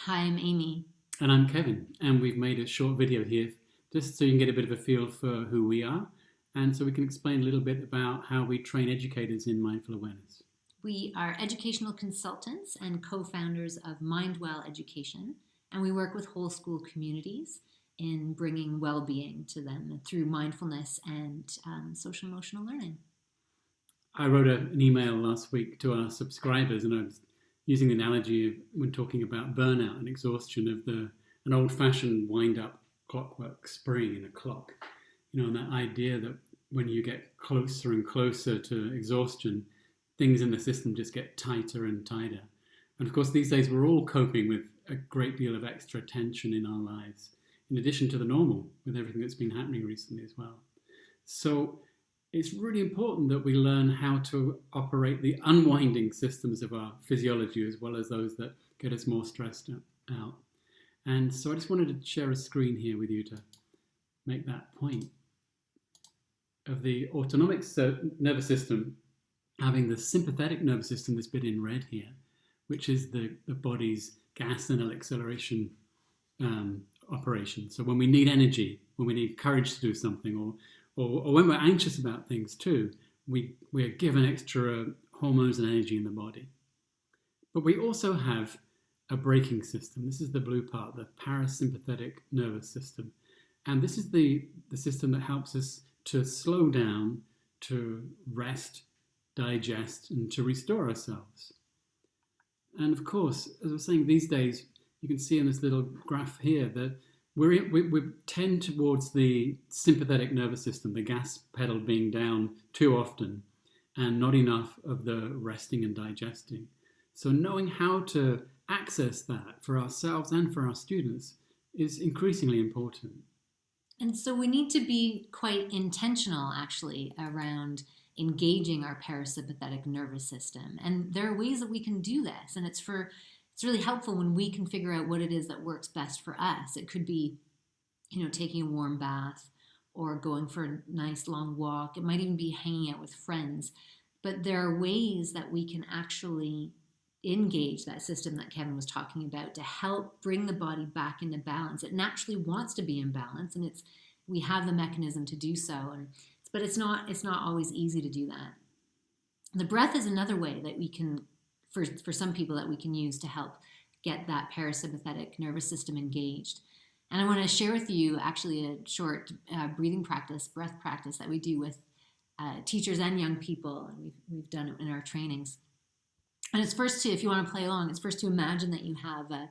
Hi, I'm Amy. And I'm Kevin, and we've made a short video here just so you can get a bit of a feel for who we are, and so we can explain a little bit about how we train educators in mindful awareness. We are educational consultants and co founders of MindWell Education, and we work with whole school communities in bringing well being to them through mindfulness and social emotional learning. I wrote an email last week to our subscribers, and I was using the analogy of when talking about burnout and exhaustion of an old-fashioned wind-up clockwork spring in a clock. And that idea that when you get closer and closer to exhaustion, things in the system just get tighter and tighter. And of course, these days we're all coping with a great deal of extra tension in our lives, in addition to the normal, with everything that's been happening recently as well. So it's really important that we learn how to operate the unwinding systems of our physiology as well as those that get us more stressed out. And so I just wanted to share a screen here with you to make that point of the autonomic nervous system having the sympathetic nervous system, this bit in red here, which is the body's gas and acceleration operation. So when we need energy, when we need courage to do something, or when we're anxious about things too, we are given extra hormones and energy in the body. But we also have a braking system. This is the blue part, the parasympathetic nervous system. And this is the system that helps us to slow down, to rest, digest, and to restore ourselves. And of course, as I was saying, these days, you can see in this little graph here that we tend towards the sympathetic nervous system, the gas pedal being down too often, and not enough of the resting and digesting. So knowing how to access that for ourselves and for our students is increasingly important. And so we need to be quite intentional, actually, around engaging our parasympathetic nervous system. And there are ways that we can do this. And it's really helpful when we can figure out what it is that works best for us. It could be, taking a warm bath or going for a nice long walk. It might even be hanging out with friends. But there are ways that we can actually engage that system that Kevin was talking about to help bring the body back into balance. It naturally wants to be in balance, and we have the mechanism to do so. But it's not always easy to do that. The breath is another way that we can, for some people, that we can use to help get that parasympathetic nervous system engaged. And I want to share with you actually a short breathing practice, breath practice that we do with teachers and young people, and we've done it in our trainings. And it's first to, if you want to play along, it's first to imagine that you have a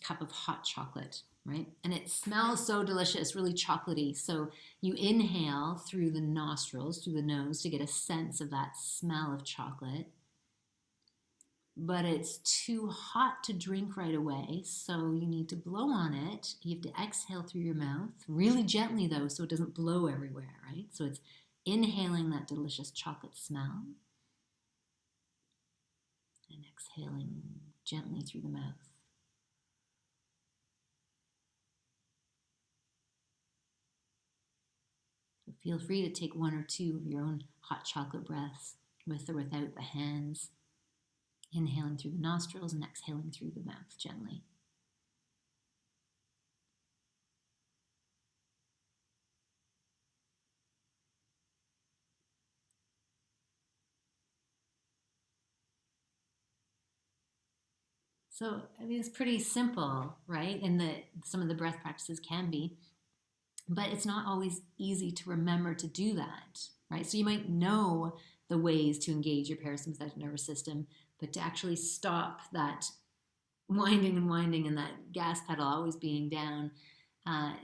cup of hot chocolate, right? And it smells so delicious, really chocolatey. So you inhale through the nostrils, through the nose, to get a sense of that smell of chocolate. But it's too hot to drink right away, so you need to blow on it. You have to exhale through your mouth, really gently though, so it doesn't blow everywhere, right? So it's inhaling that delicious chocolate smell and exhaling gently through the mouth. So feel free to take one or two of your own hot chocolate breaths, with or without the hands. Inhaling through the nostrils and exhaling through the mouth gently. So, it's pretty simple, right? And some of the breath practices can be, but it's not always easy to remember to do that, right? So you might know the ways to engage your parasympathetic nervous system, but to actually stop that winding and that gas pedal always being down,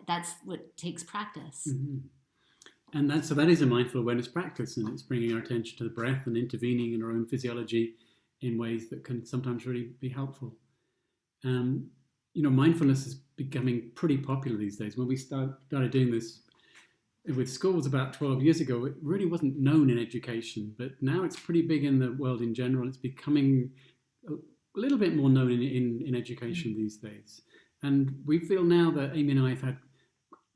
that's what takes practice. Mm-hmm. And that is a mindful awareness practice, and it's bringing our attention to the breath and intervening in our own physiology in ways that can sometimes really be helpful. Mindfulness is becoming pretty popular these days. When we started doing this with schools about 12 years ago, it really wasn't known in education, but now it's pretty big in the world in general. It's becoming a little bit more known in education these days. And we feel now that Amy and I have had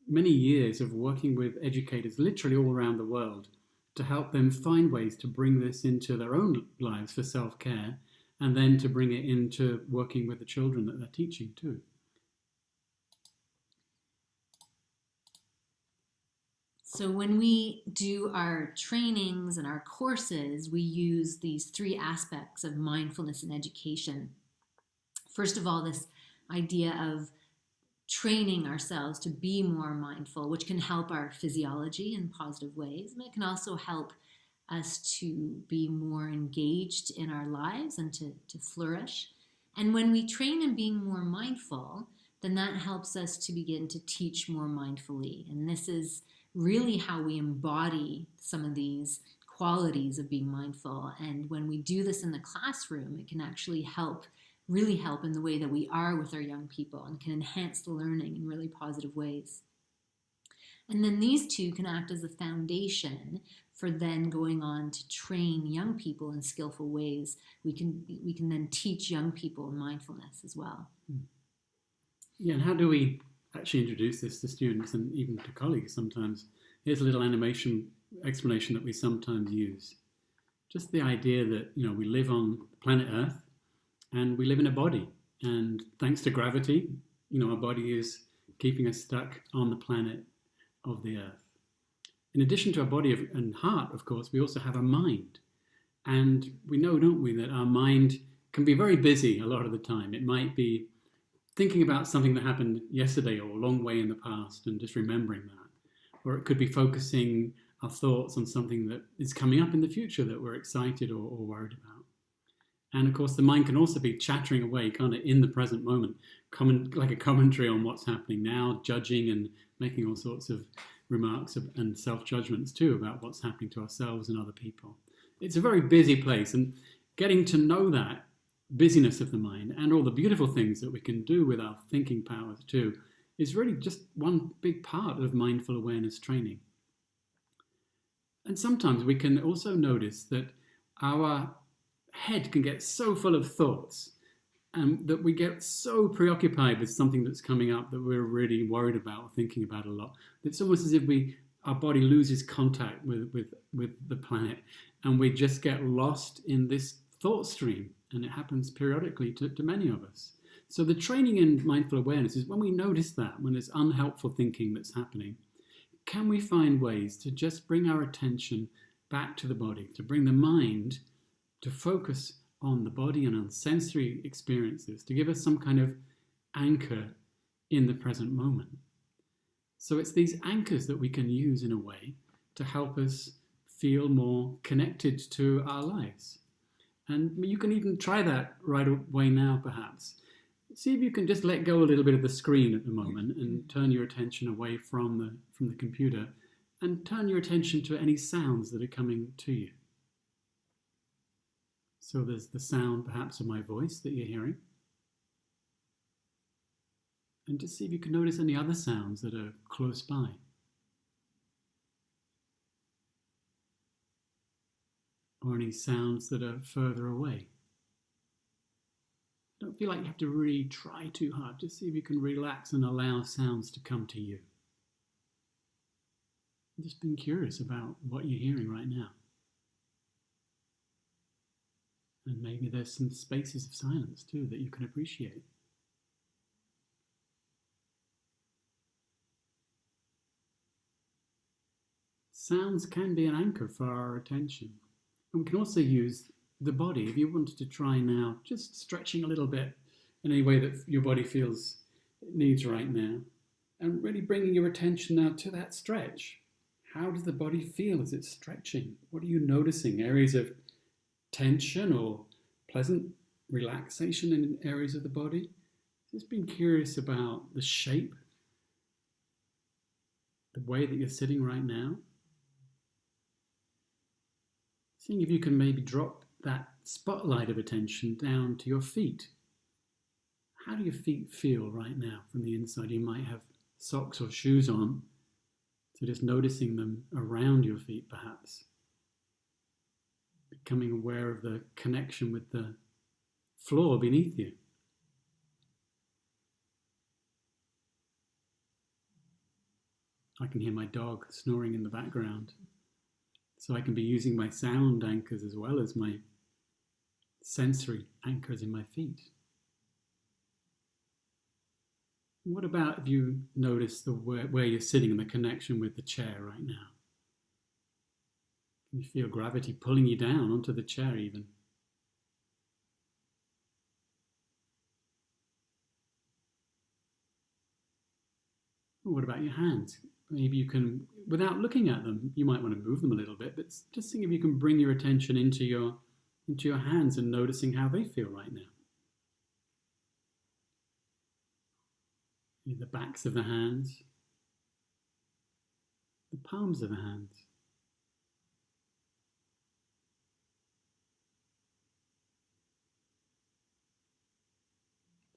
many years of working with educators literally all around the world to help them find ways to bring this into their own lives for self-care and then to bring it into working with the children that they're teaching too. So when we do our trainings and our courses, we use these three aspects of mindfulness and education. First of all, this idea of training ourselves to be more mindful, which can help our physiology in positive ways. And it can also help us to be more engaged in our lives and to flourish. And when we train in being more mindful, then that helps us to begin to teach more mindfully. And this is really how we embody some of these qualities of being mindful. And when we do this in the classroom, it can actually really help in the way that we are with our young people and can enhance the learning in really positive ways. And then these two can act as a foundation for then going on to train young people in skillful ways. We can then teach young people mindfulness as well. Yeah, and how do we actually introduce this to students and even to colleagues sometimes? Here's a little explanation that we sometimes use. Just the idea that, we live on planet Earth and we live in a body. And thanks to gravity, our body is keeping us stuck on the planet of the Earth. In addition to our body and heart, of course, we also have a mind. And we know, don't we, that our mind can be very busy a lot of the time. It might be thinking about something that happened yesterday or a long way in the past and just remembering that. Or it could be focusing our thoughts on something that is coming up in the future that we're excited or worried about. And of course, the mind can also be chattering away kind of in the present moment, like a commentary on what's happening now, judging and making all sorts of remarks and self-judgments too about what's happening to ourselves and other people. It's a very busy place, and getting to know that busyness of the mind and all the beautiful things that we can do with our thinking powers too is really just one big part of mindful awareness training. And sometimes we can also notice that our head can get so full of thoughts and that we get so preoccupied with something that's coming up that we're really worried about or thinking about a lot. It's almost as if our body loses contact with the planet and we just get lost in this thought stream. And it happens periodically to many of us. So the training in mindful awareness is when we notice that, when there's unhelpful thinking that's happening, can we find ways to just bring our attention back to the body, to bring the mind to focus on the body and on sensory experiences, to give us some kind of anchor in the present moment. So it's these anchors that we can use in a way to help us feel more connected to our lives. And you can even try that right away now, perhaps. See if you can just let go a little bit of the screen at the moment and turn your attention away from the computer and turn your attention to any sounds that are coming to you. So there's the sound, perhaps, of my voice that you're hearing. And just see if you can notice any other sounds that are close by. Or any sounds that are further away. Don't feel like you have to really try too hard. Just see if you can relax and allow sounds to come to you. Just being curious about what you're hearing right now. And maybe there's some spaces of silence too that you can appreciate. Sounds can be an anchor for our attention. And we can also use the body. If you wanted to try now, just stretching a little bit in any way that your body feels it needs right now. And really bringing your attention now to that stretch. How does the body feel as it's stretching? What are you noticing? Areas of tension or pleasant relaxation in areas of the body? Just being curious about the shape, the way that you're sitting right now. Seeing if you can maybe drop that spotlight of attention down to your feet. How do your feet feel right now from the inside? You might have socks or shoes on, so just noticing them around your feet perhaps. Becoming aware of the connection with the floor beneath you. I can hear my dog snoring in the background. So I can be using my sound anchors as well as my sensory anchors in my feet. What about if you notice where you're sitting and the connection with the chair right now? Can you feel gravity pulling you down onto the chair even? What about your hands? Maybe you can, without looking at them, you might want to move them a little bit, but just think if you can bring your attention into your hands and noticing how they feel right now. The backs of the hands, the palms of the hands.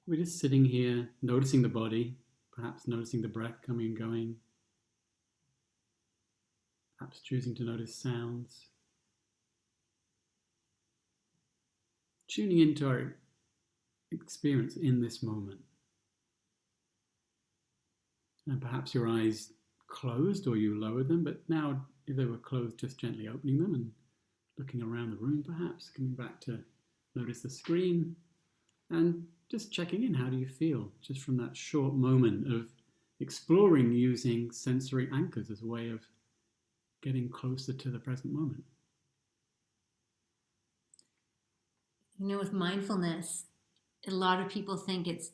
We're just sitting here, noticing the body, perhaps noticing the breath coming and going, perhaps choosing to notice sounds. Tuning into our experience in this moment. And perhaps your eyes closed or you lowered them, but now if they were closed, just gently opening them and looking around the room perhaps, coming back to notice the screen and just checking in. How do you feel? Just from that short moment of exploring using sensory anchors as a way of getting closer to the present moment. With mindfulness, a lot of people think it's,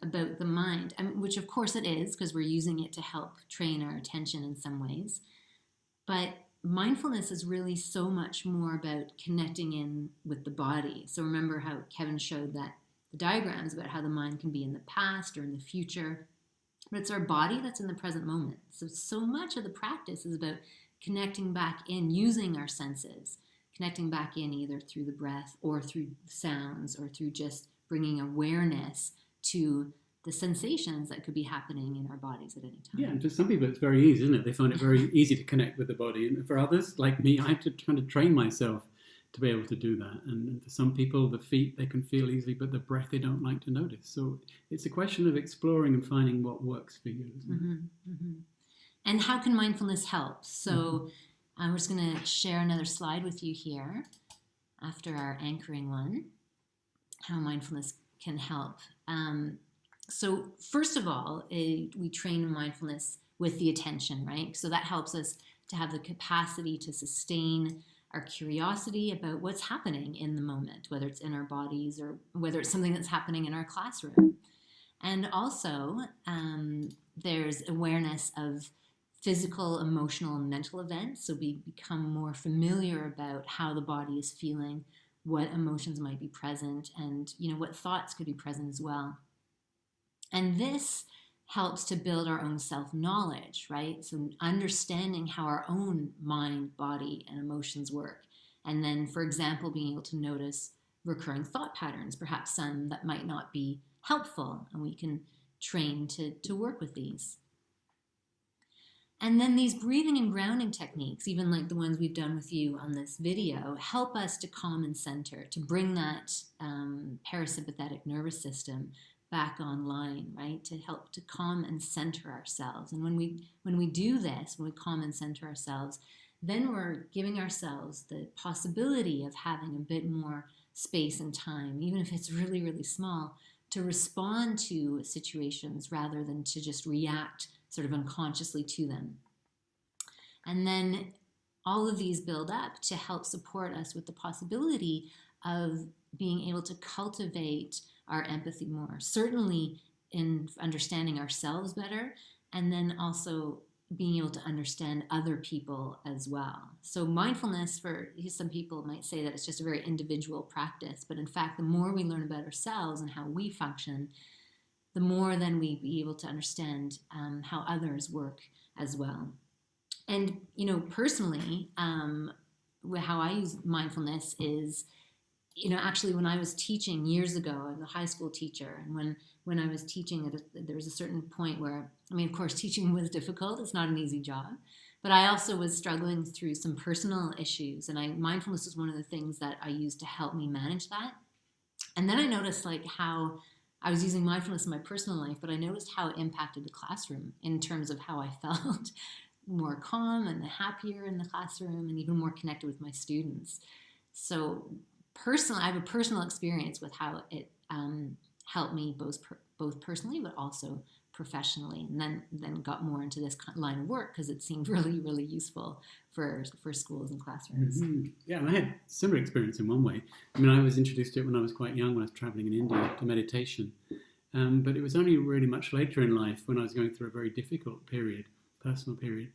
about the mind, which of course it is, because we're using it to help train our attention in some ways. But mindfulness is really so much more about connecting in with the body. So remember how Kevin showed that the diagrams about how the mind can be in the past or in the future, but it's our body that's in the present moment. So much of the practice is about connecting back in, using our senses, connecting back in either through the breath or through sounds or through just bringing awareness to the sensations that could be happening in our bodies at any time. Yeah, and for some people it's very easy, isn't it? They find it very easy to connect with the body. And for others, like me, I have to try to train myself to be able to do that. And for some people, the feet, they can feel easily, but the breath, they don't like to notice. So it's a question of exploring and finding what works for you. And how can mindfulness help? So I'm just going to share another slide with you here after our anchoring one, how mindfulness can help. So first of all, we train mindfulness with the attention, right? So that helps us to have the capacity to sustain our curiosity about what's happening in the moment, whether it's in our bodies or whether it's something that's happening in our classroom. And also, there's awareness of physical, emotional, and mental events. So we become more familiar about how the body is feeling, what emotions might be present, and what thoughts could be present as well. And this helps to build our own self-knowledge, right? So understanding how our own mind, body, and emotions work. And then, for example, being able to notice recurring thought patterns, perhaps some that might not be helpful, and we can train to work with these. And then these breathing and grounding techniques, even like the ones we've done with you on this video, help us to calm and center, to bring that parasympathetic nervous system back online, right? To help to calm and center ourselves. And when we do this, when we calm and center ourselves, then we're giving ourselves the possibility of having a bit more space and time, even if it's really, really small, to respond to situations rather than to just react sort of unconsciously to them. And then all of these build up to help support us with the possibility of being able to cultivate our empathy more, certainly in understanding ourselves better, and then also being able to understand other people as well. So mindfulness, for some people might say that it's just a very individual practice, but in fact, the more we learn about ourselves and how we function, the more then we be able to understand how others work as well. And, personally, how I use mindfulness is, actually when I was teaching years ago, I was a high school teacher. And when I was teaching, there was a certain point where, of course, teaching was difficult. It's not an easy job. But I also was struggling through some personal issues. And mindfulness was one of the things that I used to help me manage that. And then I noticed how I was using mindfulness in my personal life, but I noticed how it impacted the classroom in terms of how I felt more calm and happier in the classroom and even more connected with my students. So I have a personal experience with how it helped me both personally, but also professionally, and then got more into this line of work because it seemed really, really useful for schools and classrooms. Mm-hmm. Yeah, and I had similar experience in one way. I mean, I was introduced to it when I was quite young, when I was traveling in India, to meditation. But it was only really much later in life, when I was going through a very difficult period, personal period,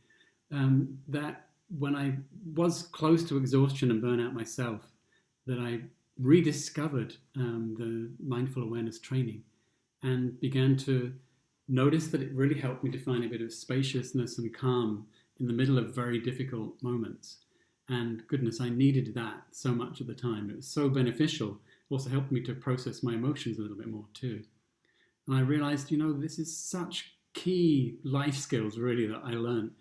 that when I was close to exhaustion and burnout myself, that I rediscovered the mindful awareness training and began to notice that it really helped me to find a bit of spaciousness and calm in the middle of very difficult moments. And goodness, I needed that so much at the time. It was so beneficial. It also helped me to process my emotions a little bit more too. And I realized, this is such key life skills really that I learned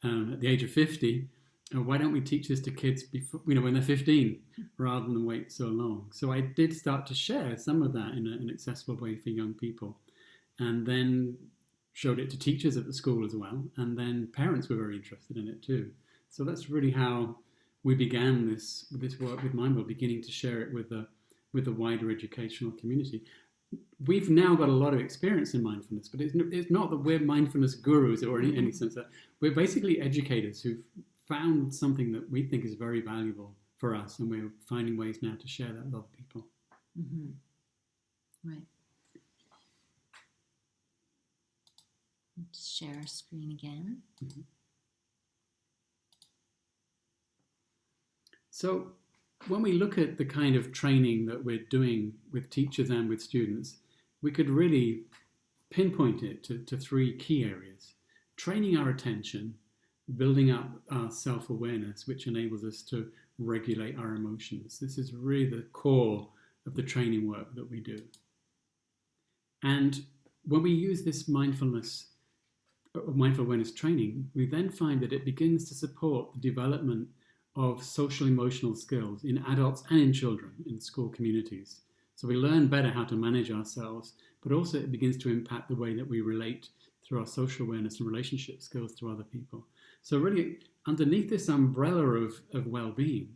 at the age of 50. Why don't we teach this to kids before, when they're 15, rather than wait so long? So I did start to share some of that in an accessible way for young people, and then showed it to teachers at the school as well. And then parents were very interested in it too. So that's really how we began this work with MindWell, beginning to share it with the wider educational community. We've now got a lot of experience in mindfulness, but it's not that we're mindfulness gurus or any sense that we're basically educators who've found something that we think is very valuable for us, and we're finding ways now to share that with other people. Mm-hmm. Right. Let's share our screen again. Mm-hmm. So when we look at the kind of training that we're doing with teachers and with students, we could really pinpoint it to three key areas: training our attention, building up our self-awareness, which enables us to regulate our emotions. This is really the core of the training work that we do. And when we use this mindful awareness training, we then find that it begins to support the development of social emotional skills in adults and in children in school communities. So we learn better how to manage ourselves, but also it begins to impact the way that we relate through our social awareness and relationship skills to other people. So really, underneath this umbrella of well-being,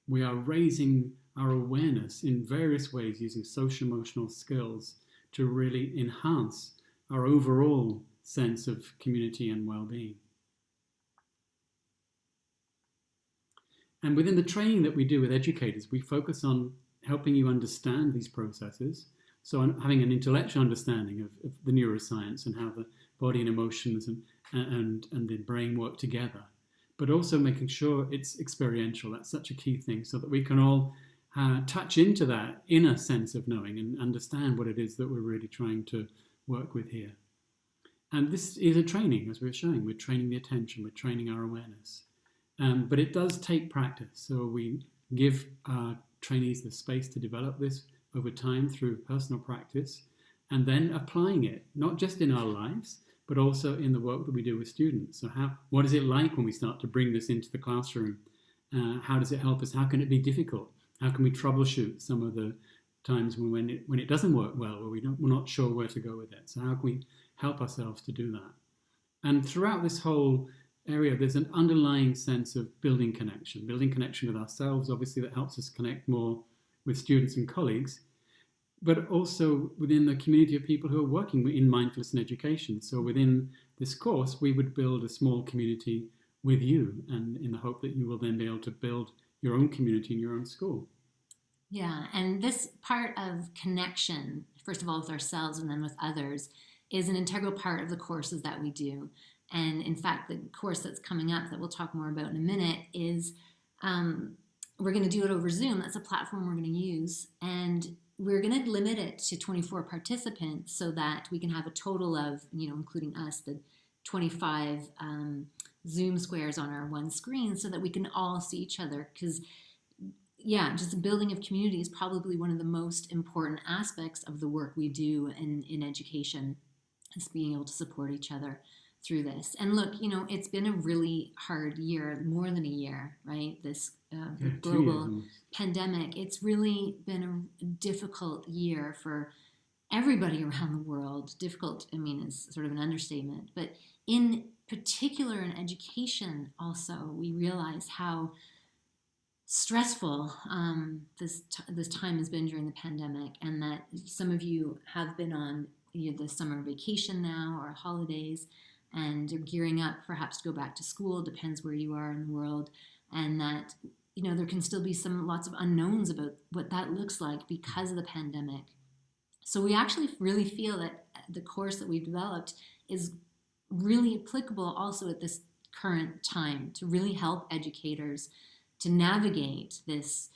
we are raising our awareness in various ways using social emotional skills to really enhance our overall sense of community and well-being. And within the training that we do with educators, we focus on helping you understand these processes. So having an intellectual understanding of the neuroscience and how the body and emotions and the brain work together, but also making sure it's experiential. That's such a key thing, so that we can all touch into that inner sense of knowing and understand what it is that we're really trying to work with here. And this is a training, as we're showing. We're training the attention, we're training our awareness. But it does take practice. So we give our trainees the space to develop this over time through personal practice, and then applying it, not just in our lives, but also in the work that we do with students. So what is it like when we start to bring this into the classroom? How does it help us? How can it be difficult? How can we troubleshoot some of the times when it doesn't work well, or we're not sure where to go with it? So how can we help ourselves to do that? And throughout this whole area, there's an underlying sense of building connection with ourselves. Obviously, that helps us connect more with students and colleagues, but also within the community of people who are working in mindfulness and education. So within this course, we would build a small community with you, and in the hope that you will then be able to build your own community in your own school. Yeah, and this part of connection, first of all with ourselves and then with others, is an integral part of the courses that we do. And in fact, the course that's coming up that we'll talk more about in a minute is we're going to do it over Zoom. That's a platform we're going to use. And we're going to limit it to 24 participants so that we can have a total of, including us, the 25 Zoom squares on our one screen so that we can all see each other. Because, just the building of community is probably one of the most important aspects of the work we do in education, is being able to support each other through this. And look, it's been a really hard year, more than a year, right? This global pandemic. It's really been a difficult year for everybody around the world. Difficult, is sort of an understatement. But in particular in education also, we realize how stressful this time has been during the pandemic, and that some of you have been on the summer vacation now or holidays, and are gearing up perhaps to go back to school. Depends where you are in the world, and that there can still be lots of unknowns about what that looks like because of the pandemic. So we actually really feel that the course that we've developed is really applicable also at this current time to really help educators to navigate this,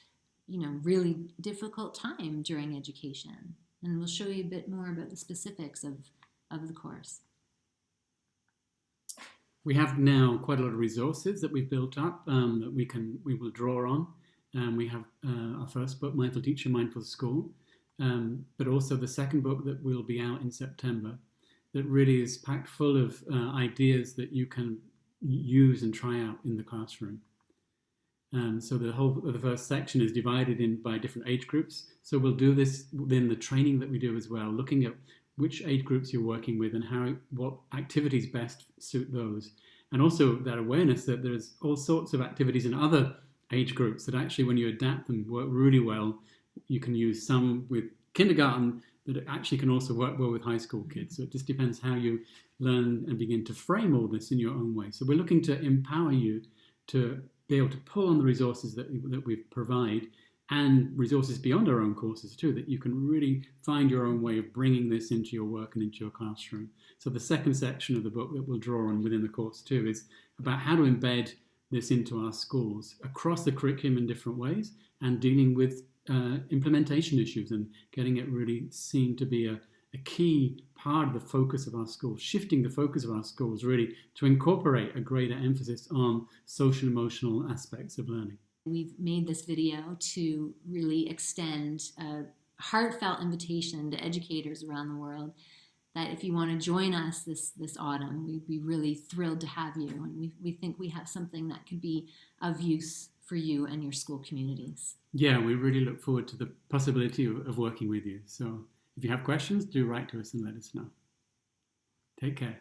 really difficult time during education. And we'll show you a bit more about the specifics of the course. We have now quite a lot of resources that we've built up that we will draw on. We have our first book, Mindful Teacher, Mindful School, but also the second book that will be out in September that really is packed full of ideas that you can use and try out in the classroom. So the first section is divided by different age groups. So we'll do this within the training that we do as well, looking at which age groups you're working with and what activities best suit those. And also that awareness that there's all sorts of activities in other age groups that actually, when you adapt them, work really well. You can use some with kindergarten that actually can also work well with high school kids. So it just depends how you learn and begin to frame all this in your own way. So we're looking to empower you to be able to pull on the resources that we provide, and resources beyond our own courses too, that you can really find your own way of bringing this into your work and into your classroom. So the second section of the book that we'll draw on within the course too is about how to embed this into our schools across the curriculum in different ways, and dealing with implementation issues and getting it really seen to be a key part of the focus of our schools, shifting the focus of our schools really to incorporate a greater emphasis on social and emotional aspects of learning. We've made this video to really extend a heartfelt invitation to educators around the world that if you want to join us this autumn, we'd be really thrilled to have you. And we think we have something that could be of use for you and your school communities. Yeah, we really look forward to the possibility of working with you. So if you have questions, do write to us and let us know. Take care.